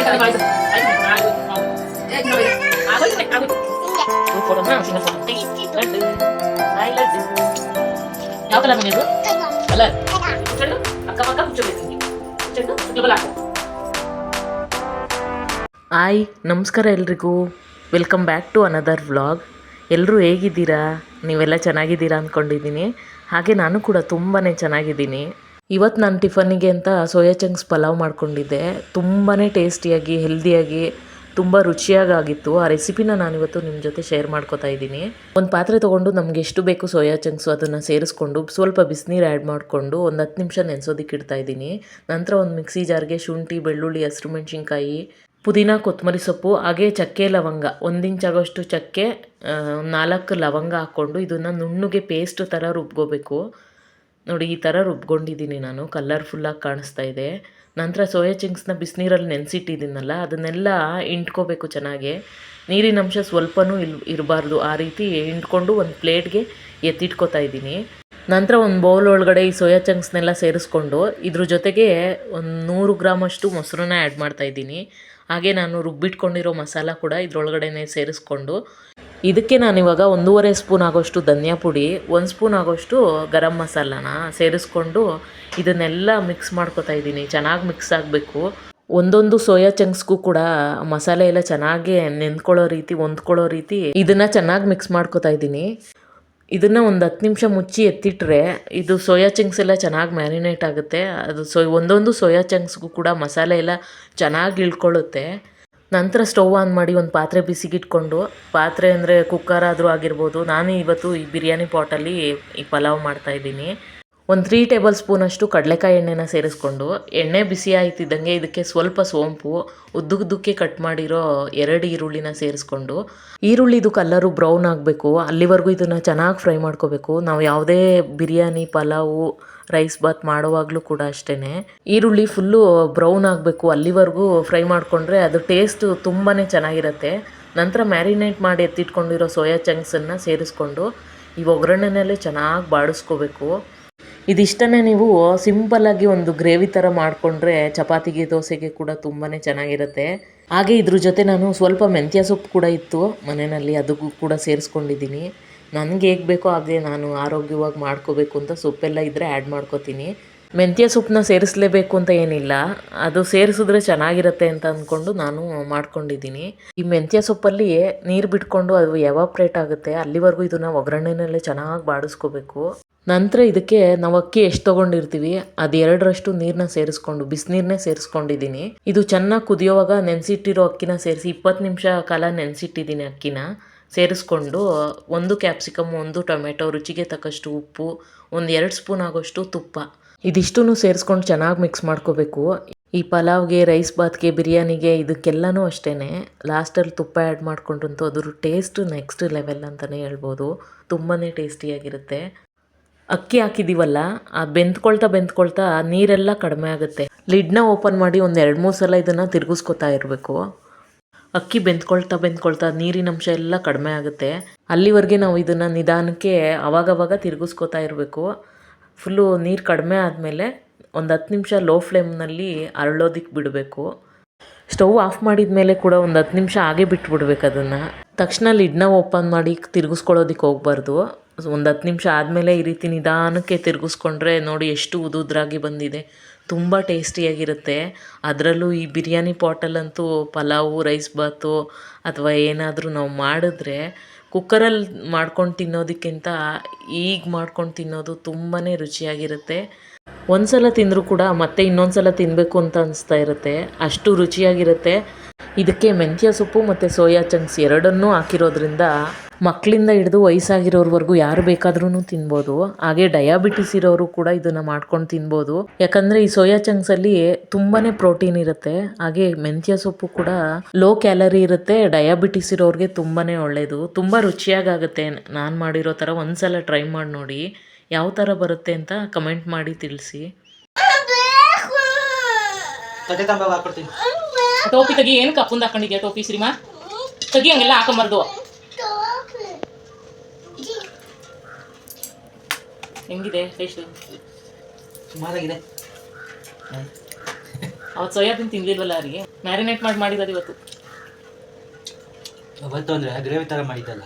ಯಾವ ಕಲರ್ ಮನೆ ಅದು ಕಲರ್ ಚೆಂಡು ಅಕ್ಕ ಪಕ್ಕ ಮುಚ್ಚಬೇಕು ಚೆಂಡು ಸುತ್ತಲ ಹಾಕು. ಹಾಯ್ ನಮಸ್ಕಾರ ಎಲ್ರಿಗೂ, welcome back to another vlog. ಎಲ್ಲರೂ ಹೇಗಿದ್ದೀರಾ? ನೀವೆಲ್ಲ ಚೆನ್ನಾಗಿದ್ದೀರಾ ಅಂದ್ಕೊಂಡಿದ್ದೀನಿ. ಹಾಗೆ ನಾನು ಕೂಡ ತುಂಬಾ ಚೆನ್ನಾಗಿದ್ದೀನಿ. ಇವತ್ತು ನಾನು ಟಿಫನ್ನಿಗೆ ಅಂತ ಸೋಯಾ ಚಂಕ್ಸ್ ಪಲಾವ್ ಮಾಡ್ಕೊಂಡಿದ್ದೆ. ತುಂಬಾ ಟೇಸ್ಟಿಯಾಗಿ ಹೆಲ್ದಿಯಾಗಿ ತುಂಬ ರುಚಿಯಾಗಿತ್ತು. ಆ ರೆಸಿಪಿನ ನಾನಿವತ್ತು ನಿಮ್ಮ ಜೊತೆ ಶೇರ್ ಮಾಡ್ಕೋತಾ ಇದ್ದೀನಿ. ಒಂದು ಪಾತ್ರೆ ತೊಗೊಂಡು ನಮಗೆ ಎಷ್ಟು ಬೇಕು ಸೋಯಾ ಚಂಕ್ಸು ಅದನ್ನು ಸೇರಿಸ್ಕೊಂಡು ಸ್ವಲ್ಪ ಬಿಸಿನೀರು ಆ್ಯಡ್ ಮಾಡಿಕೊಂಡು ಒಂದು 10 ನಿಮಿಷ ನೆನೆಸೋದಕ್ಕೆ ಇಡ್ತಾ ಇದ್ದೀನಿ. ನಂತರ ಒಂದು ಮಿಕ್ಸಿ ಜಾರ್ಗೆ ಶುಂಠಿ, ಬೆಳ್ಳುಳ್ಳಿ, ಹಸಿರು ಮೆಣಸಿನ್ಕಾಯಿ, ಪುದೀನ, ಕೊತ್ತಂಬರಿ ಸೊಪ್ಪು, ಹಾಗೆ ಚಕ್ಕೆ, ಲವಂಗ, 1 ಇಂಚ್ ಆಗೋಷ್ಟು ಚಕ್ಕೆ, 4 ಲವಂಗ ಹಾಕ್ಕೊಂಡು ಇದನ್ನು ನುಣ್ಣಗೆ ಪೇಸ್ಟ್ ಥರ ರುಬ್ಕೋಬೇಕು. ನೋಡಿ ಈ ಥರ ರುಬ್ಕೊಂಡಿದ್ದೀನಿ ನಾನು, ಕಲರ್ಫುಲ್ಲಾಗಿ ಕಾಣಿಸ್ತಾ ಇದೆ. ನಂತರ ಸೋಯಾ ಚಂಕ್ಸ್ನ ಬಿಸಿನೀರಲ್ಲಿ ನೆನೆಸಿಟ್ಟಿದ್ದೀನಲ್ಲ ಅದನ್ನೆಲ್ಲ ಇಂಟ್ಕೋಬೇಕು ಚೆನ್ನಾಗಿ. ನೀರಿನ ಅಂಶ ಸ್ವಲ್ಪನೂ ಇರಬಾರ್ದು, ಆ ರೀತಿ ಇಂಟ್ಕೊಂಡು ಒಂದು ಪ್ಲೇಟ್ಗೆ ಎತ್ತಿಟ್ಕೋತಾ ಇದ್ದೀನಿ. ನಂತರ ಒಂದು ಬೌಲ್ ಒಳಗಡೆ ಈ ಸೋಯಾ ಚಂಕ್ಸ್ನೆಲ್ಲ ಸೇರಿಸ್ಕೊಂಡು ಇದ್ರ ಜೊತೆಗೆ ಒಂದು 100 ಗ್ರಾಮಷ್ಟು ಮೊಸರನ್ನ ಆ್ಯಡ್ ಮಾಡ್ತಾಯಿದ್ದೀನಿ. ಹಾಗೆ ನಾನು ರುಬ್ಬಿಟ್ಕೊಂಡಿರೋ ಮಸಾಲ ಕೂಡ ಇದ್ರೊಳಗಡೆ ಸೇರಿಸ್ಕೊಂಡು ಇದಕ್ಕೆ ನಾನಿವಾಗ 1.5 ಸ್ಪೂನ್ ಆಗೋಷ್ಟು ಧನಿಯಾ ಪುಡಿ, 1 ಸ್ಪೂನ್ ಆಗೋಷ್ಟು ಗರಂ ಮಸಾಲಾನ ಸೇರಿಸ್ಕೊಂಡು ಇದನ್ನೆಲ್ಲ ಮಿಕ್ಸ್ ಮಾಡ್ಕೊತಾ ಇದ್ದೀನಿ. ಚೆನ್ನಾಗಿ ಮಿಕ್ಸ್ ಆಗಬೇಕು. ಒಂದೊಂದು ಸೋಯಾ ಚಂಕ್ಸ್ಗೂ ಕೂಡ ಮಸಾಲೆ ಎಲ್ಲ ಚೆನ್ನಾಗಿ ನೆಂದ್ಕೊಳ್ಳೋ ರೀತಿ, ಹೊಂದ್ಕೊಳ್ಳೋ ರೀತಿ ಇದನ್ನು ಚೆನ್ನಾಗಿ ಮಿಕ್ಸ್ ಮಾಡ್ಕೊತಾ ಇದ್ದೀನಿ. ಇದನ್ನು ಒಂದು 10 ನಿಮಿಷ ಮುಚ್ಚಿ ಎತ್ತಿಟ್ರೆ ಇದು ಸೋಯಾ ಚಂಕ್ಸ್ ಎಲ್ಲ ಚೆನ್ನಾಗಿ ಮ್ಯಾರಿನೇಟ್ ಆಗುತ್ತೆ. ಅದು ಒಂದೊಂದು ಸೋಯಾ ಚಂಕ್ಸ್ಗೂ ಕೂಡ ಮಸಾಲೆ ಎಲ್ಲ ಚೆನ್ನಾಗಿ ಇಳ್ಕೊಳ್ಳುತ್ತೆ. ನಂತರ ಸ್ಟವ್ ಆನ್ ಮಾಡಿ ಒಂದು ಪಾತ್ರೆ ಬಿಸಿಗಿಟ್ಕೊಂಡು, ಪಾತ್ರೆ ಅಂದರೆ ಕುಕ್ಕರ್ ಆದರೂ ಆಗಿರ್ಬೋದು, ನಾನು ಇವತ್ತು ಈ ಬಿರಿಯಾನಿ ಪಾಟಲ್ಲಿ ಈ ಪಲಾವ್ ಮಾಡ್ತಾಯಿದ್ದೀನಿ. ಒಂದು 3 ಟೇಬಲ್ ಸ್ಪೂನಷ್ಟು ಕಡಲೆಕಾಯಿ ಎಣ್ಣೆನ ಸೇರಿಸ್ಕೊಂಡು, ಎಣ್ಣೆ ಬಿಸಿ ಆಯ್ತಿದ್ದಂಗೆ ಇದಕ್ಕೆ ಸ್ವಲ್ಪ ಸೋಂಪು, ಉದ್ದುದ್ದಕ್ಕೆ ಕಟ್ ಮಾಡಿರೋ 2 ಈರುಳ್ಳಿನ ಸೇರಿಸ್ಕೊಂಡು, ಈರುಳ್ಳಿದು ಕಲ್ಲರು ಬ್ರೌನ್ ಆಗಬೇಕು ಅಲ್ಲಿವರೆಗೂ ಇದನ್ನು ಚೆನ್ನಾಗಿ ಫ್ರೈ ಮಾಡ್ಕೋಬೇಕು. ನಾವು ಯಾವುದೇ ಬಿರಿಯಾನಿ, ಪಲಾವು, ರೈಸ್ ಬಾತ್ ಮಾಡುವಾಗಲೂ ಕೂಡ ಅಷ್ಟೇ ಈರುಳ್ಳಿ ಫುಲ್ಲು ಬ್ರೌನ್ ಆಗಬೇಕು, ಅಲ್ಲಿವರೆಗೂ ಫ್ರೈ ಮಾಡಿಕೊಂಡ್ರೆ ಅದು ಟೇಸ್ಟು ತುಂಬಾ ಚೆನ್ನಾಗಿರುತ್ತೆ. ನಂತರ ಮ್ಯಾರಿನೇಟ್ ಮಾಡಿ ಎತ್ತಿಟ್ಕೊಂಡಿರೋ ಸೋಯಾ ಚಂಕ್ಸನ್ನು ಸೇರಿಸ್ಕೊಂಡು ಈ ಒಗ್ಗರಣೆನಲ್ಲೇ ಚೆನ್ನಾಗಿ ಬಾಡಿಸ್ಕೋಬೇಕು. ಇದಿಷ್ಟನ್ನೇ ನೀವು ಸಿಂಪಲ್ಲಾಗಿ ಒಂದು ಗ್ರೇವಿ ಥರ ಮಾಡಿಕೊಂಡ್ರೆ ಚಪಾತಿಗೆ, ದೋಸೆಗೆ ಕೂಡ ತುಂಬಾ ಚೆನ್ನಾಗಿರುತ್ತೆ. ಹಾಗೆ ಇದ್ರ ಜೊತೆ ನಾನು ಸ್ವಲ್ಪ ಮೆಂತ್ಯ ಸೊಪ್ಪು ಕೂಡ ಇತ್ತು ಮನೆಯಲ್ಲಿ, ಅದಕ್ಕೂ ಕೂಡ ಸೇರಿಸ್ಕೊಂಡಿದ್ದೀನಿ. ನನಗೆ ಹೇಗೆ ಬೇಕೋ ಹಾಗೆ ನಾನು ಆರೋಗ್ಯವಾಗಿ ಮಾಡ್ಕೋಬೇಕು ಅಂತ ಸೊಪ್ಪೆಲ್ಲ ಇದ್ದರೆ ಆ್ಯಡ್ ಮಾಡ್ಕೋತೀನಿ. ಮೆಂತ್ಯ ಸೊಪ್ಪನ್ನ ಸೇರಿಸಲೇಬೇಕು ಅಂತ ಏನಿಲ್ಲ, ಅದು ಸೇರಿಸಿದ್ರೆ ಚೆನ್ನಾಗಿರುತ್ತೆ ಅಂತ ಅಂದ್ಕೊಂಡು ನಾನು ಮಾಡ್ಕೊಂಡಿದ್ದೀನಿ. ಈ ಮೆಂತ್ಯ ಸೊಪ್ಪಲ್ಲಿ ನೀರು ಬಿಟ್ಕೊಂಡು ಅದು ಎವಾಪ್ರೇಟ್ ಆಗುತ್ತೆ, ಅಲ್ಲಿವರೆಗೂ ಇದನ್ನು ಒಗ್ಗರಣೆನಲ್ಲೇ ಚೆನ್ನಾಗಿ ಬಾಡಿಸ್ಕೋಬೇಕು. ನಂತರ ಇದಕ್ಕೆ ನಾವು ಅಕ್ಕಿ ಎಷ್ಟು ತೊಗೊಂಡಿರ್ತೀವಿ ಅದು 2ರಷ್ಟು ನೀರನ್ನ ಸೇರಿಸ್ಕೊಂಡು, ಬಿಸಿನೀರನ್ನೇ ಸೇರಿಸ್ಕೊಂಡಿದ್ದೀನಿ. ಇದು ಚೆನ್ನಾಗಿ ಕುದಿಯೋವಾಗ ನೆನೆಸಿಟ್ಟಿರೋ ಅಕ್ಕಿನ ಸೇರಿಸಿ 20 ನಿಮಿಷ ಕಾಲ ನೆನೆಸಿಟ್ಟಿದ್ದೀನಿ. ಅಕ್ಕಿನ ಸೇರಿಸ್ಕೊಂಡು 1 ಕ್ಯಾಪ್ಸಿಕಮ್, 1 ಟೊಮೆಟೊ, ರುಚಿಗೆ ತಕ್ಕಷ್ಟು ಉಪ್ಪು, ಒಂದು 2 ಸ್ಪೂನ್ ಆಗೋಷ್ಟು ತುಪ್ಪ, ಇದಿಷ್ಟನ್ನು ಸೇರಿಸ್ಕೊಂಡು ಚೆನ್ನಾಗಿ ಮಿಕ್ಸ್ ಮಾಡ್ಕೋಬೇಕು. ಈ ಪಲಾವ್ಗೆ, ರೈಸ್ ಬಾತ್ಗೆ, ಬಿರಿಯಾನಿಗೆ ಇದಕ್ಕೆಲ್ಲನೂ ಅಷ್ಟೇ ಲಾಸ್ಟಲ್ಲಿ ತುಪ್ಪ ಆ್ಯಡ್ ಮಾಡ್ಕೊಂಡ್ರಂತೂ ಅದ್ರ ಟೇಸ್ಟ್ ನೆಕ್ಸ್ಟ್ ಲೆವೆಲ್ ಅಂತಲೇ ಹೇಳ್ಬೋದು. ತುಂಬಾ ಟೇಸ್ಟಿಯಾಗಿರುತ್ತೆ. ಅಕ್ಕಿ ಹಾಕಿದ್ದೀವಲ್ಲ, ಬೆಂದ್ಕೊಳ್ತಾ ನೀರೆಲ್ಲ ಕಡಿಮೆ ಆಗುತ್ತೆ. ಲಿಡ್ನ ಓಪನ್ ಮಾಡಿ ಒಂದು 2-3 ಸಲ ಇದನ್ನು ತಿರುಗಿಸ್ಕೊತಾ ಇರಬೇಕು. ಅಕ್ಕಿ ಬೆಂದ್ಕೊಳ್ತಾ ನೀರಿನ ಅಂಶ ಎಲ್ಲ ಕಡಿಮೆ ಆಗುತ್ತೆ. ಅಲ್ಲಿವರೆಗೆ ನಾವು ಇದನ್ನು ನಿಧಾನಕ್ಕೆ ಅವಾಗವಾಗ ತಿರುಗಿಸ್ಕೊತಾ ಇರಬೇಕು. ಫುಲ್ಲು ನೀರು ಕಡಿಮೆ ಆದಮೇಲೆ ಒಂದು 10 ನಿಮಿಷ ಲೋ ಫ್ಲೇಮ್ನಲ್ಲಿ ಅರಳೋದಕ್ಕೆ ಬಿಡಬೇಕು. ಸ್ಟವ್ ಆಫ್ ಮಾಡಿದ ಮೇಲೆ ಕೂಡ ಒಂದು 10 ನಿಮಿಷ ಹಾಗೆ ಬಿಟ್ಬಿಡ್ಬೇಕು. ಅದನ್ನು ತಕ್ಷಣ ಲಿಡ್ನ ಓಪನ್ ಮಾಡಿ ತಿರುಗಿಸ್ಕೊಳ್ಳೋದಕ್ಕೆ ಹೋಗಬಾರ್ದು. ಒಂದು 10 ನಿಮಿಷ ಆದಮೇಲೆ ಈ ರೀತಿ ನಿಧಾನಕ್ಕೆ ತಿರುಗಿಸ್ಕೊಂಡ್ರೆ ನೋಡಿ ಎಷ್ಟು ಉದುದ್ರಾಗಿ ಬಂದಿದೆ. ತುಂಬ ಟೇಸ್ಟಿಯಾಗಿರುತ್ತೆ. ಅದರಲ್ಲೂ ಈ ಬಿರಿಯಾನಿ ಪಾಟಲ್ಲಂತೂ ಪಲಾವು, ರೈಸ್ ಬಾತು ಅಥವಾ ಏನಾದರೂ ನಾವು ಮಾಡಿದ್ರೆ ಕುಕ್ಕರಲ್ಲಿ ಮಾಡ್ಕೊಂಡು ತಿನ್ನೋದಕ್ಕಿಂತ ಈಗ ಮಾಡ್ಕೊಂಡು ತಿನ್ನೋದು ತುಂಬಾ ರುಚಿಯಾಗಿರುತ್ತೆ. ಒಂದು ಸಲ ತಿಂದರೂ ಕೂಡ ಮತ್ತೆ ಇನ್ನೊಂದು ಸಲ ತಿನ್ನಬೇಕು ಅಂತ ಅನಿಸ್ತಾ ಇರುತ್ತೆ, ಅಷ್ಟು ರುಚಿಯಾಗಿರುತ್ತೆ. ಇದಕ್ಕೆ ಮೆಂತ್ಯ ಸೊಪ್ಪು ಮತ್ತು ಸೋಯಾ ಚಂಕ್ಸ್ ಎರಡನ್ನೂ ಹಾಕಿರೋದ್ರಿಂದ ಮಕ್ಕಳಿಂದ ಹಿಡಿದು ವಯಸ್ಸಾಗಿರೋರ್ವರೆಗೂ ಯಾರು ಬೇಕಾದ್ರೂ ತಿನ್ಬೋದು. ಹಾಗೆ ಡಯಾಬಿಟಿಸ್ ಇರೋರು ಕೂಡ ಇದನ್ನು ಮಾಡ್ಕೊಂಡು ತಿನ್ಬೋದು. ಯಾಕಂದರೆ ಈ ಸೋಯಾ ಚಂಕ್ಸಲ್ಲಿ ತುಂಬಾ ಪ್ರೋಟೀನ್ ಇರುತ್ತೆ. ಹಾಗೆ ಮೆಂತ್ಯ ಸೊಪ್ಪು ಕೂಡ ಲೋ ಕ್ಯಾಲರಿ ಇರುತ್ತೆ. ಡಯಾಬಿಟಿಸ್ ಇರೋರಿಗೆ ತುಂಬಾ ಒಳ್ಳೆಯದು. ತುಂಬ ರುಚಿಯಾಗುತ್ತೆ. ನಾನು ಮಾಡಿರೋ ಥರ ಒಂದು ಸಲ ಟ್ರೈ ಮಾಡಿ ನೋಡಿ, ಯಾವ ಥರ ಬರುತ್ತೆ ಅಂತ ಕಮೆಂಟ್ ಮಾಡಿ ತಿಳಿಸಿ. ಟೋಪಿ ತೆಗಿ, ಏನು ಕಪ್ಪುಂದು ಹಾಕೊಂಡಿದ್ಯಾ ಟೋಪಿ? ಶ್ರೀಮಾ ತೆಗಿ, ಹಂಗೆಲ್ಲ ಹಾಕೊಂಬಾರ್ದು. ಹೆಂಗಿದೆ ಟೇಸ್ಟು? ಸುಮಾರಾಗಿದೆ. ಅವತ್ತು ಸೋಯಾಬೀನ್ ತಿನ್ಲಿಲ್ವಲ್ಲ ರೀ, ಮ್ಯಾರಿನೇಟ್ ಮಾಡಿರೋದು ಇವತ್ತು. ಅವತ್ತು ಅಂದರೆ ಗ್ರೇವಿ ಥರ ಮಾಡಿದ್ದಲ್ಲ,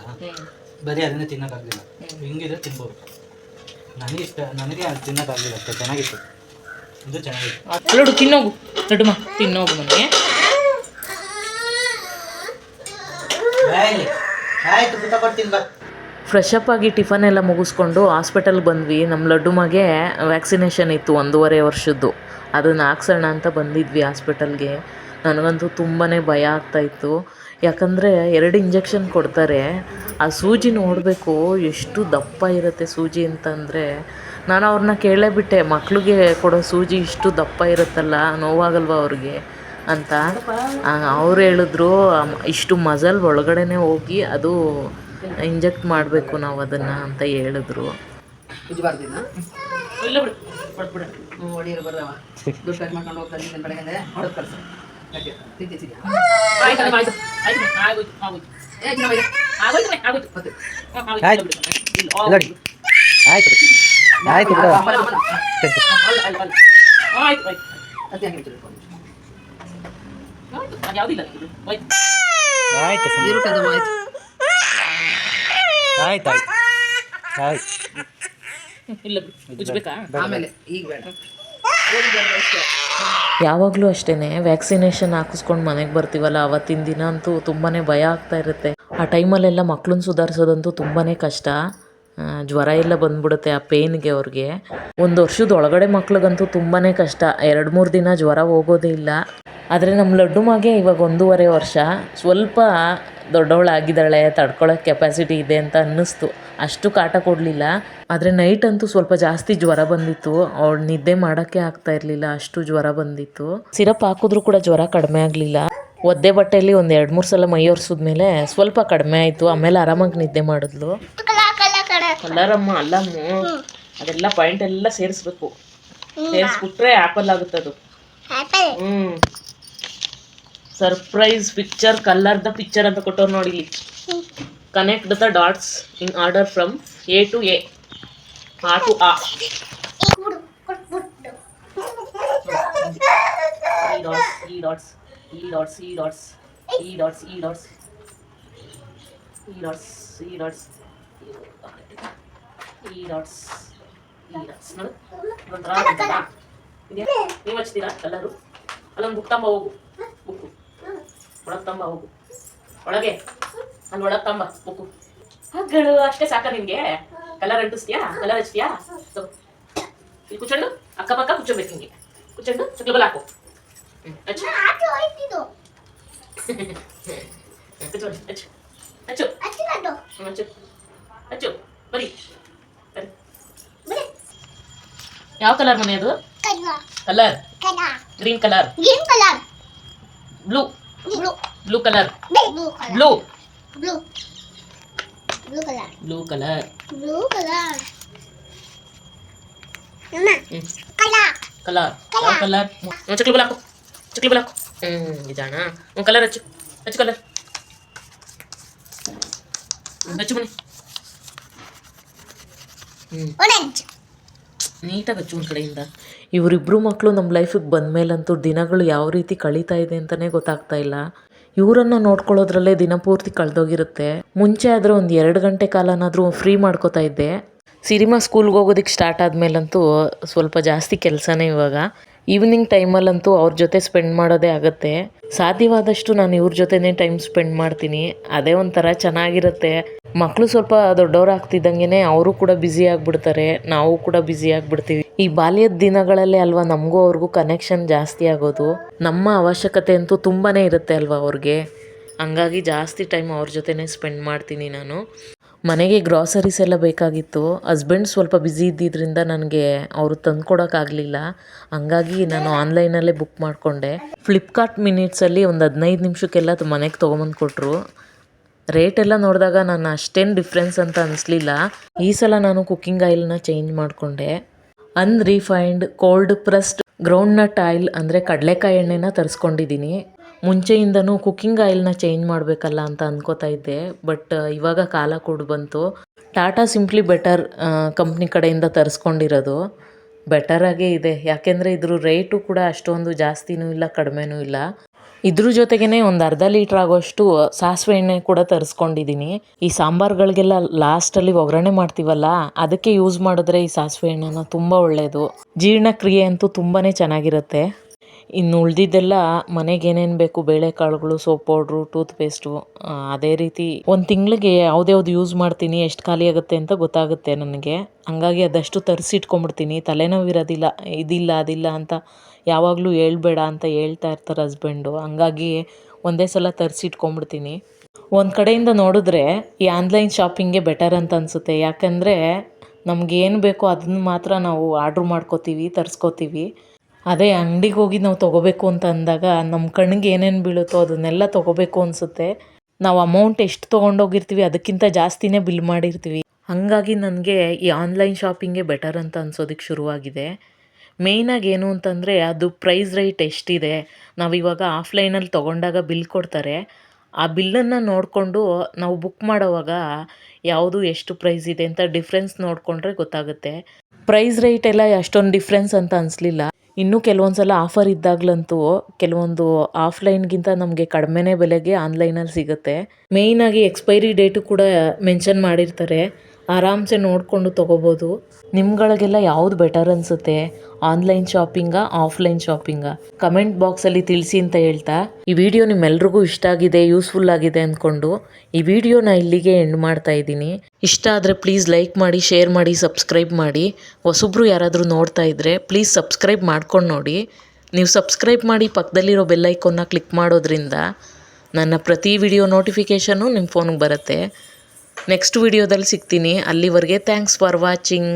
ಬರೀ ಅದನ್ನೇ ತಿನ್ನೋಕ್ಕಾಗಲಿಲ್ಲ. ಹಿಂಗಿದ್ರೆ ತಿನ್ಬೋದು. ನನಗೆ ಅದು ತಿನ್ನೋಕ್ಕಾಗಲಿಲ್ಲ ಅಷ್ಟೇ. ಚೆನ್ನಾಗಿತ್ತು, ಇದು ಚೆನ್ನಾಗಿತ್ತು. ಅಲ್ಲೋಡು ತಿನ್ನೋಗು, ದೊಡ್ಡಮ್ಮ ತಿನ್ನೋಗು ಮನೆ. ಆಯ್ತು, ಊಟ ಕೊಡ್ತೀನಿ ಬಾ. ಫ್ರೆಶ್ ಅಪ್ ಆಗಿ ಟಿಫನ್ ಎಲ್ಲ ಮುಗಿಸ್ಕೊಂಡು ಹಾಸ್ಪಿಟಲ್ಗೆ ಬಂದ್ವಿ. ನಮ್ಮ ಲಡ್ಡುಮಗೆ ವ್ಯಾಕ್ಸಿನೇಷನ್ ಇತ್ತು 1.5 ವರ್ಷದ್ದು. ಅದನ್ನು ಹಾಕ್ಸೋಣ ಅಂತ ಬಂದಿದ್ವಿ ಹಾಸ್ಪಿಟಲ್ಗೆ. ನನಗಂತೂ ತುಂಬಾ ಭಯ ಆಗ್ತಾಯಿತ್ತು. ಯಾಕಂದರೆ 2 ಇಂಜೆಕ್ಷನ್ ಕೊಡ್ತಾರೆ. ಆ ಸೂಜಿ ನೋಡಬೇಕು ಎಷ್ಟು ದಪ್ಪ ಇರುತ್ತೆ ಸೂಜಿ ಅಂತಂದರೆ. ನಾನು ಅವ್ರನ್ನ ಕೇಳೇ ಬಿಟ್ಟೆ, ಮಕ್ಳಿಗೆ ಕೊಡೋ ಸೂಜಿ ಇಷ್ಟು ದಪ್ಪ ಇರುತ್ತಲ್ಲ, ನೋವಾಗಲ್ವ ಅವ್ರಿಗೆ ಅಂತ. ಅವ್ರು ಹೇಳಿದ್ರು ಇಷ್ಟು ಮಜಲ್ ಒಳಗಡೆನೇ ಹೋಗಿ ಅದು ಇಂಜೆಕ್ಟ್ ಮಾಡಬೇಕು ನಾವು ಅದನ್ನು ಅಂತ ಹೇಳಿದ್ರು. ಇಲ್ಲ ಬಿಡು, ಕೊಟ್ಬಿಡ. ಹೊಡಿಯರು ಬರ್ರವ ದುಡ್ಡು ಪ್ಯಾಕ್ ಮಾಡ್ಕೊಂಡು ಹೋಗ್ತಾರೆ ನಿನ್ನ ಬೆಳಗ್ಗೆ ಹೊಡೆದು ಕಳ್ಸ. ಯಾಕೆ ತಿಂತಿದ್ಯಾ? ಆಯ್ತು ಆಯ್ತು ಆಯ್ತು ಆಗೋಯ್ತು ಆಗೋಯ್ತು ಆಗೋಯ್ತು ಆಗೋಯ್ತು ಮತ್ತೆ ಆಯ್ತು ಆಯ್ತು ಆಯ್ತು ಬಿಡು. ಆಯ್ತು ಆಯ್ತು ಅದು ಹೆಂಗೆ ತಿಳ್ಕೊಂಡು ಆಯ್ತು, ಅದು ಯಾವುದಿಲ್ಲ ಇದು ಆಯ್ತು ಆಯ್ತು ಇರು ಕದವ ಆಯ್ತು. ಆಯ್ತು ಆಯ್ತು ಆಯ್ತು. ಇಲ್ಲ ಬಿಡು, ಉಜ್ಬೇಕಾ? ಆಮೇಲೆ ಈಗ ಬೇಡ. ಯಾವಾಗಲೂ ಅಷ್ಟೇ ವ್ಯಾಕ್ಸಿನೇಷನ್ ಹಾಕಿಸ್ಕೊಂಡು ಮನೆಗೆ ಬರ್ತೀವಲ್ಲ, ಅವತ್ತಿನ ದಿನ ಅಂತೂ ತುಂಬಾ ಭಯ ಆಗ್ತಾ ಇರುತ್ತೆ. ಆ ಟೈಮಲ್ಲೆಲ್ಲ ಮಕ್ಳನ್ನ ಸುಧಾರಿಸೋದಂತೂ ತುಂಬಾ ಕಷ್ಟ. ಜ್ವರ ಎಲ್ಲ ಬಂದ್ಬಿಡುತ್ತೆ ಆ ಪೇಯ್ನ್ಗೆ ಅವ್ರಿಗೆ. 1 ವರ್ಷದ ಒಳಗಡೆ ಮಕ್ಳಿಗಂತೂ ತುಂಬಾ ಕಷ್ಟ. 2-3 ದಿನ ಜ್ವರ ಹೋಗೋದೇ ಇಲ್ಲ. ಆದರೆ ನಮ್ಮ ಲಡ್ಡುಮಗೆ ಇವಾಗ 1.5 ವರ್ಷ. ಸ್ವಲ್ಪ ದೊಡ್ಡವಳಾಗಿದ್ದಾಳೆ, ತಡ್ಕೊಳ್ಳೋಕ್ಕೆ ಕೆಪಾಸಿಟಿ ಇದೆ ಅಂತ ಅನ್ನಿಸ್ತು. ಅಷ್ಟು ಕಾಟ ಕೊಡಲಿಲ್ಲ. ಆದರೆ ನೈಟ್ ಅಂತೂ ಸ್ವಲ್ಪ ಜಾಸ್ತಿ ಜ್ವರ ಬಂದಿತ್ತು. ಅವಳು ನಿದ್ದೆ ಮಾಡೋಕ್ಕೆ ಆಗ್ತಾ ಇರಲಿಲ್ಲ, ಅಷ್ಟು ಜ್ವರ ಬಂದಿತ್ತು. ಸಿರಪ್ ಹಾಕಿದ್ರೂ ಕೂಡ ಜ್ವರ ಕಡಿಮೆ ಆಗಲಿಲ್ಲ. ಒದ್ದೆ ಬಟ್ಟೆಯಲ್ಲಿ 1-2-3 ಸಲ ಮೈ ಒರೆಸಿದ್ಮೇಲೆ ಸ್ವಲ್ಪ ಕಡಿಮೆ ಆಯಿತು. ಆಮೇಲೆ ಆರಾಮಾಗಿ ನಿದ್ದೆ ಮಾಡಿದ್ಲು. ಕಲರಮ್ಮ ಅಲ್ಲಮ್ಮ, ಅದೆಲ್ಲ ಪಾಯಿಂಟ್ ಎಲ್ಲ ಸೇರಿಸ್ಬೇಕು. ಸೇರಿಸ್ಬಿಟ್ರೆ ಆ್ಯಪಲ್ ಆಗುತ್ತದು. Surprise picture, colour the picture ಅಂತ ಕೊಟ್ಟವ್ರು ನೋಡಿ. Connect the dots in order from A to A, A to A. E dots, E dots, E dots, E dots, E dots, E dots, E dots, E dots, E dots. ನೋಡು, ಒಂಥರ ಆಗುತ್ತಲ್ಲ. ನೀವು ಹಚ್ತೀರಾ colour? ಅಲ್ಲೊಂದು book ತಂಬ ಹೋಗು, book ಒಳಗೆ ತಂಬ ಹೋಗು, ಒಳಗೆ ಅಲ್ಲಿ ಒಳಗೆ ತಂಬ ಬುಕ್ಕು. ಹಗ್ಗಳು ಅಷ್ಟೇ ಸಾಕ ನಿನ್ಗೆ? ಕಲರ್ ಅಂಟಿಸ್ತೀಯಾ? ಕಲರ್ ಹಚ್ತೀಯಾ? ಇಲ್ಲಿ ಕುಚ್ಚಂಡು ಅಕ್ಕಪಕ್ಕ ಕುಚ್ಚಬೇಕು. ಹಿಂಗೆ ಕುಚ್ಚಂಡು ಚಕ್ಲಬಲ್ ಹಾಕು. ಹಚ್ಚು ಹಚ್ಚು ಹಚ್ಚು ಹಚ್ಚು ಹಚ್ಚು. ಬರೀ ಯಾವ ಕಲರ್ ಮನೆ ಅದು? Colour green colour, blue blue colour, blue blue colour, colour ಯಾವ ಕಲರ್? ಚಕ್ಲಿ ಹಾಕು, ಚಕ್ಲಿ ಹಾಕು. ನಿಜಾಣ ಕಲರ್ ಹಚ್ಚು, ಹಚ್ಚು ಕಲರ್ ಹಚ್ಚು ಮನೆ. ನೀಟಾಗಿ ಹಚ್ಚು ಒಂದು ಕಡೆಯಿಂದ. ಇವರಿಬ್ಬರು ಮಕ್ಕಳು ನಮ್ಮ ಲೈಫಿಗೆ ಬಂದಮೇಲಂತೂ ದಿನಗಳು ಯಾವ ರೀತಿ ಕಳೀತಾ ಇದೆ ಅಂತಲೇ ಗೊತ್ತಾಗ್ತಾ ಇಲ್ಲ. ಇವರನ್ನು ನೋಡ್ಕೊಳ್ಳೋದ್ರಲ್ಲೇ ದಿನಪೂರ್ತಿ ಕಳೆದೋಗಿರುತ್ತೆ. ಮುಂಚೆ ಆದರೆ ಒಂದು 2 ಗಂಟೆ ಕಾಲನಾದರೂ ಫ್ರೀ ಮಾಡ್ಕೋತಾ ಇದ್ದೆ. ಸಿರಿಮಾ ಸ್ಕೂಲ್ಗೆ ಹೋಗೋದಕ್ಕೆ ಸ್ಟಾರ್ಟ್ ಆದಮೇಲಂತೂ ಸ್ವಲ್ಪ ಜಾಸ್ತಿ ಕೆಲಸನೇ ಇವಾಗ. ಈವ್ನಿಂಗ್ ಟೈಮಲ್ಲಂತೂ ಅವ್ರ ಜೊತೆ ಸ್ಪೆಂಡ್ ಮಾಡೋದೇ ಆಗುತ್ತೆ. ಸಾಧ್ಯವಾದಷ್ಟು ನಾನು ಇವ್ರ ಜೊತೆನೇ ಟೈಮ್ ಸ್ಪೆಂಡ್ ಮಾಡ್ತೀನಿ. ಅದೇ ಒಂಥರ ಚೆನ್ನಾಗಿರುತ್ತೆ. ಮಕ್ಕಳು ಸ್ವಲ್ಪ ದೊಡ್ಡವರಾಗ್ತಿದ್ದಂಗೆ ಅವರು ಕೂಡ ಬ್ಯುಸಿ ಆಗಿಬಿಡ್ತಾರೆ, ನಾವು ಕೂಡ ಬ್ಯುಸಿ ಆಗಿಬಿಡ್ತೀವಿ. ಈ ಬಾಲ್ಯದ ದಿನಗಳಲ್ಲೇ ಅಲ್ವಾ ನಮಗೂ ಅವ್ರಿಗೂ ಕನೆಕ್ಷನ್ ಜಾಸ್ತಿ ಆಗೋದು. ನಮ್ಮ ಅವಶ್ಯಕತೆ ಅಂತೂ ತುಂಬಾ ಇರುತ್ತೆ ಅಲ್ವಾ ಅವ್ರಿಗೆ. ಹಂಗಾಗಿ ಜಾಸ್ತಿ ಟೈಮ್ ಅವ್ರ ಜೊತೆನೇ ಸ್ಪೆಂಡ್ ಮಾಡ್ತೀನಿ ನಾನು. ಮನೆಗೆ ಗ್ರಾಸರೀಸ್ ಎಲ್ಲ ಬೇಕಾಗಿತ್ತು. ಹಸ್ಬೆಂಡ್ ಸ್ವಲ್ಪ ಬ್ಯುಸಿ ಇದ್ದಿದ್ದರಿಂದ ನನಗೆ ಅವರು ತಂದುಕೊಡೋಕ್ಕಾಗಲಿಲ್ಲ. ಹಂಗಾಗಿ ನಾನು ಆನ್ಲೈನಲ್ಲೇ ಬುಕ್ ಮಾಡಿಕೊಂಡೆ. ಫ್ಲಿಪ್ಕಾರ್ಟ್ ಮಿನಿಟ್ಸಲ್ಲಿ ಒಂದು 15 ನಿಮಿಷಕ್ಕೆಲ್ಲ ಮನೆಗೆ ತೊಗೊಂಬಂದು ಕೊಟ್ಟರು. ರೇಟೆಲ್ಲ ನೋಡಿದಾಗ ನಾನು ಅಷ್ಟೇನು ಡಿಫ್ರೆನ್ಸ್ ಅಂತ ಅನಿಸ್ಲಿಲ್ಲ. ಈ ಸಲ ನಾನು ಕುಕ್ಕಿಂಗ್ ಆಯಿಲ್ನ ಚೇಂಜ್ ಮಾಡಿಕೊಂಡೆ. Unrefined cold pressed groundnut oil ಅಂದರೆ ಕಡಲೆಕಾಯಿ ಎಣ್ಣೆನ ತರಿಸ್ಕೊಂಡಿದ್ದೀನಿ. ಮುಂಚೆಯಿಂದನೂ ಕುಕ್ಕಿಂಗ್ ಆಯಿಲ್ನ ಚೇಂಜ್ ಮಾಡಬೇಕಲ್ಲ ಅಂತ ಅಂದ್ಕೋತಾ ಇದ್ದೆ. ಬಟ್ ಇವಾಗ ಕಾಲ ಕೂಡ ಬಂತು. ಟಾಟಾ ಸಿಂಪ್ಲಿ ಬೆಟರ್ ಕಂಪ್ನಿ ಕಡೆಯಿಂದ ತರಿಸ್ಕೊಂಡಿರೋದು. ಬೆಟರಾಗೇ ಇದೆ. ಯಾಕೆಂದರೆ ಇದ್ರ ರೇಟು ಕೂಡ ಅಷ್ಟೊಂದು ಜಾಸ್ತಿನೂ ಇಲ್ಲ ಕಡಿಮೆನೂ ಇಲ್ಲ. ಇದ್ರ ಜೊತೆಗೇ ಒಂದು ಅರ್ಧ ಲೀಟ್ರ್ ಆಗೋಷ್ಟು ಸಾಸಿವೆ ಎಣ್ಣೆ ಕೂಡ ತರಿಸ್ಕೊಂಡಿದ್ದೀನಿ. ಈ ಸಾಂಬಾರುಗಳಿಗೆಲ್ಲ ಲಾಸ್ಟಲ್ಲಿ ಒಗ್ಗರಣೆ ಮಾಡ್ತೀವಲ್ಲ, ಅದಕ್ಕೆ ಯೂಸ್ ಮಾಡಿದ್ರೆ ಈ ಸಾಸಿವೆ ಎಣ್ಣೆನ ತುಂಬ ಒಳ್ಳೆಯದು. ಜೀರ್ಣಕ್ರಿಯೆ ಅಂತೂ ತುಂಬಾ ಚೆನ್ನಾಗಿರುತ್ತೆ. ಇನ್ನು ಉಳಿದಿದ್ದೆಲ್ಲ ಮನೆಗೆ ಏನೇನು ಬೇಕು, ಬೇಳೆಕಾಳುಗಳು, ಸೋಪ್ ಪೌಡ್ರು, ಟೂತ್ ಪೇಸ್ಟು, ಅದೇ ರೀತಿ ಒಂದು ತಿಂಗಳಿಗೆ ಯಾವ್ದ್ಯಾವ್ದು ಯೂಸ್ ಮಾಡ್ತೀನಿ, ಎಷ್ಟು ಖಾಲಿ ಆಗುತ್ತೆ ಅಂತ ಗೊತ್ತಾಗುತ್ತೆ ನನಗೆ. ಹಂಗಾಗಿ ಅದಷ್ಟು ತರಿಸಿಟ್ಕೊಂಬಿಡ್ತೀನಿ. ತಲೆನೋವು ಇರೋದಿಲ್ಲ, ಇದಿಲ್ಲ ಅದಿಲ್ಲ ಅಂತ ಯಾವಾಗಲೂ ಹೇಳ್ಬೇಡ ಅಂತ ಹೇಳ್ತಾ ಇರ್ತಾರೆ ಹಸ್ಬೆಂಡು. ಹಂಗಾಗಿ ಒಂದೇ ಸಲ ತರಿಸಿಟ್ಕೊಂಬಿಡ್ತೀನಿ. ಒಂದು ಕಡೆಯಿಂದ ನೋಡಿದ್ರೆ ಈ ಆನ್ಲೈನ್ ಶಾಪಿಂಗೇ ಬೆಟರ್ ಅಂತ ಅನಿಸುತ್ತೆ. ಯಾಕಂದರೆ ನಮಗೇನು ಬೇಕೋ ಅದನ್ನು ಮಾತ್ರ ನಾವು ಆರ್ಡ್ರ್ ಮಾಡ್ಕೋತೀವಿ, ತರಿಸ್ಕೋತೀವಿ. ಅದೇ ಅಂಗಡಿಗೆ ಹೋಗಿ ನಾವು ತೊಗೋಬೇಕು ಅಂತ ಅಂದಾಗ ನಮ್ಮ ಕಣ್ಣಿಗೆ ಏನೇನು ಬೀಳುತ್ತೋ ಅದನ್ನೆಲ್ಲ ತೊಗೋಬೇಕು ಅನಿಸುತ್ತೆ. ನಾವು ಅಮೌಂಟ್ ಎಷ್ಟು ತೊಗೊಂಡೋಗಿರ್ತೀವಿ ಅದಕ್ಕಿಂತ ಜಾಸ್ತಿನೇ ಬಿಲ್ ಮಾಡಿರ್ತೀವಿ. ಹಾಗಾಗಿ ನನಗೆ ಈ ಆನ್ಲೈನ್ ಶಾಪಿಂಗೇ ಬೆಟರ್ ಅಂತ ಅನ್ಸೋದಕ್ಕೆ ಶುರುವಾಗಿದೆ. ಮೇಯ್ನಾಗಿ ಏನು ಅಂತಂದರೆ ಅದು ಪ್ರೈಸ್ ರೇಟ್ ಎಷ್ಟಿದೆ. ನಾವಿವಾಗ ಆಫ್ಲೈನಲ್ಲಿ ತೊಗೊಂಡಾಗ ಬಿಲ್ ಕೊಡ್ತಾರೆ. ಆ ಬಿಲ್ಲನ್ನು ನೋಡಿಕೊಂಡು ನಾವು ಬುಕ್ ಮಾಡೋವಾಗ ಯಾವುದು ಎಷ್ಟು ಪ್ರೈಸ್ ಇದೆ ಅಂತ ಡಿಫ್ರೆನ್ಸ್ ನೋಡಿಕೊಂಡ್ರೆ ಗೊತ್ತಾಗುತ್ತೆ. ಪ್ರೈಸ್ ರೇಟ್ ಎಲ್ಲ ಅಷ್ಟೊಂದು ಡಿಫ್ರೆನ್ಸ್ ಅಂತ ಅನಿಸ್ಲಿಲ್ಲ. ಇನ್ನೂ ಕೆಲವೊಂದು ಸಲ ಆಫರ್ ಇದ್ದಾಗಲಂತೂ ಕೆಲವೊಂದು ಆಫ್ಲೈನ್ಗಿಂತ ನಮಗೆ ಕಡಿಮೆನೇ ಬೆಲೆಗೆ ಆನ್ಲೈನಲ್ಲಿ ಸಿಗುತ್ತೆ. ಮೇಯ್ನಾಗಿ ಎಕ್ಸ್ಪೈರಿ ಡೇಟು ಕೂಡ ಮೆನ್ಷನ್ ಮಾಡಿರ್ತಾರೆ. ಆರಾಮ್ಸೆ ನೋಡಿಕೊಂಡು ತೊಗೋಬೋದು. ನಿಮ್ಗಳಿಗೆಲ್ಲ ಯಾವುದು ಬೆಟರ್ ಅನಿಸುತ್ತೆ, ಆನ್ಲೈನ್ ಶಾಪಿಂಗಾ ಆಫ್ಲೈನ್ ಶಾಪಿಂಗಾ? ಕಮೆಂಟ್ ಬಾಕ್ಸಲ್ಲಿ ತಿಳಿಸಿ ಅಂತ ಹೇಳ್ತಾ, ಈ ವಿಡಿಯೋ ನಿಮ್ಮೆಲ್ರಿಗೂ ಇಷ್ಟ ಆಗಿದೆ, ಯೂಸ್ಫುಲ್ ಆಗಿದೆ ಅಂದ್ಕೊಂಡು ಈ ವಿಡಿಯೋನ ಇಲ್ಲಿಗೆ ಎಂಡ್ ಮಾಡ್ತಾ ಇದ್ದೀನಿ. ಇಷ್ಟ ಆದರೆ ಪ್ಲೀಸ್ ಲೈಕ್ ಮಾಡಿ, ಶೇರ್ ಮಾಡಿ, ಸಬ್ಸ್ಕ್ರೈಬ್ ಮಾಡಿ. ಹೊಸಬ್ರು ಯಾರಾದರೂ ನೋಡ್ತಾ ಇದ್ದರೆ ಪ್ಲೀಸ್ ಸಬ್ಸ್ಕ್ರೈಬ್ ಮಾಡ್ಕೊಂಡು ನೋಡಿ. ನೀವು ಸಬ್ಸ್ಕ್ರೈಬ್ ಮಾಡಿ ಪಕ್ಕದಲ್ಲಿರೋ ಬೆಲ್ಲೈಕೋನ್ನ ಕ್ಲಿಕ್ ಮಾಡೋದ್ರಿಂದ ನನ್ನ ಪ್ರತಿ ವಿಡಿಯೋ ನೋಟಿಫಿಕೇಷನ್ನು ನಿಮ್ಮ ಫೋನಿಗೆ ಬರುತ್ತೆ. ನೆಕ್ಸ್ಟ್ ವಿಡಿಯೋದಲ್ಲಿ ಸಿಗ್ತೀನಿ. ಅಲ್ಲಿವರೆಗೆ ಥ್ಯಾಂಕ್ಸ್ ಫಾರ್ ವಾಚಿಂಗ್.